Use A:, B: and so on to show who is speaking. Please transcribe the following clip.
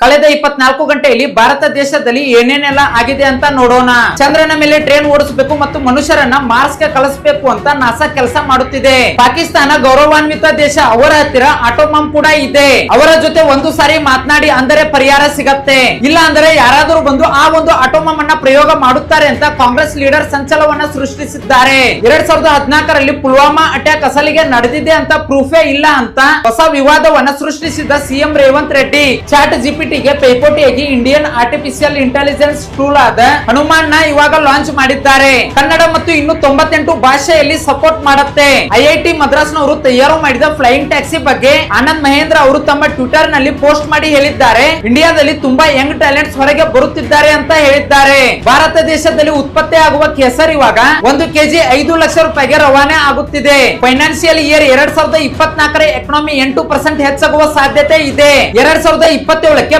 A: ಕಳೆದ 24 ಗಂಟೆಯಲ್ಲಿ ಭಾರತ ದೇಶದಲ್ಲಿ ಏನೇನೆಲ್ಲ ಆಗಿದೆ ಅಂತ ನೋಡೋಣ. ಚಂದ್ರನ ಮೇಲೆ ಟ್ರೈನ್ ಓಡಿಸಬೇಕು ಮತ್ತು ಮನುಷ್ಯರನ್ನ ಮಾರ್ಸ್ ಗೆ ಕಳಿಸಬೇಕು ಅಂತ ನಾಸಾ ಕೆಲಸ ಮಾಡುತ್ತಿದೆ. ಪಾಕಿಸ್ತಾನ ಗೌರವಾನ್ವಿತ ದೇಶ, ಅವರ ಹತ್ತಿರ ಆಟೋಮಾಮ್ ಕೂಡ ಇದೆ. ಅವರ ಜೊತೆ ಒಂದು ಸಾರಿ ಮಾತನಾಡಿ ಅಂದರೆ ಪರಿಹಾರ ಸಿಗತ್ತೆ, ಇಲ್ಲ ಅಂದ್ರೆ ಯಾರಾದರೂ ಬಂದು ಆ ಒಂದು ಆಟೋಮಾಮ್ ಅನ್ನ ಪ್ರಯೋಗ ಮಾಡುತ್ತಾರೆ ಅಂತ ಕಾಂಗ್ರೆಸ್ ಲೀಡರ್ ಸಂಚಲನವನ್ನ ಸೃಷ್ಟಿಸಿದ್ದಾರೆ. 2014ರಲ್ಲಿ ಪುಲ್ವಾಮಾ ಅಟ್ಯಾಕ್ ಅಸಲಿಗೆ ನಡೆದಿದೆ ಅಂತ ಪ್ರೂಫೇ ಇಲ್ಲ ಅಂತ ಹೊಸ ವಿವಾದವನ್ನ ಸೃಷ್ಟಿಸಿದ ಸಿಎಂ ರೇವಂತ್ ರೆಡ್ಡಿ ಚಾಟ್ ಜಿಪಿಟಿಗೆ ಪೈಪೋಟಿಯಾಗಿ ಇಂಡಿಯನ್ ಆರ್ಟಿಫಿಷಿಯಲ್ ಇಂಟೆಲಿಜೆನ್ಸ್ ಟೂಲ್ ಆದ ಹನುಮಾನ್ ನ ಇವಾಗ ಲಾಂಚ್ ಮಾಡಿದ್ದಾರೆ. ಕನ್ನಡ ಮತ್ತು ಇನ್ನು 98 ಭಾಷೆಯಲ್ಲಿ ಸಪೋರ್ಟ್ ಮಾಡುತ್ತೆ. ಐಐಟಿ ಮದ್ರಾಸ್ ನವರು ತಯಾರು ಮಾಡಿದ ಫ್ಲೈಯಿಂಗ್ ಟ್ಯಾಕ್ಸಿ ಬಗ್ಗೆ ಆನಂದ್ ಮಹೇಂದ್ರ ಅವರು ತಮ್ಮ ಟ್ವಿಟರ್ ನಲ್ಲಿ ಪೋಸ್ಟ್ ಮಾಡಿ ಹೇಳಿದ್ದಾರೆ, ಇಂಡಿಯಾದಲ್ಲಿ ತುಂಬಾ ಯಂಗ್ ಟ್ಯಾಲೆಂಟ್ಸ್ ಹೊರಗೆ ಬರುತ್ತಿದ್ದಾರೆ ಅಂತ ಹೇಳಿದ್ದಾರೆ. ಭಾರತ ದೇಶದಲ್ಲಿ ಉತ್ಪತ್ತಿ ಆಗುವ ಕೇಸರ್ ಇವಾಗ 1 ಕೆಜಿ 5 ಲಕ್ಷ ರೂಪಾಯಿಗೆ ರವಾನೆ ಆಗುತ್ತಿದೆ. ಫೈನಾನ್ಸಿಯಲ್ ಇಯರ್ 2024ರ ಎಕಾನಮಿ 8% ಹೆಚ್ಚಾಗುವ ಸಾಧ್ಯತೆ ಇದೆ. 2027ಕ್ಕೆ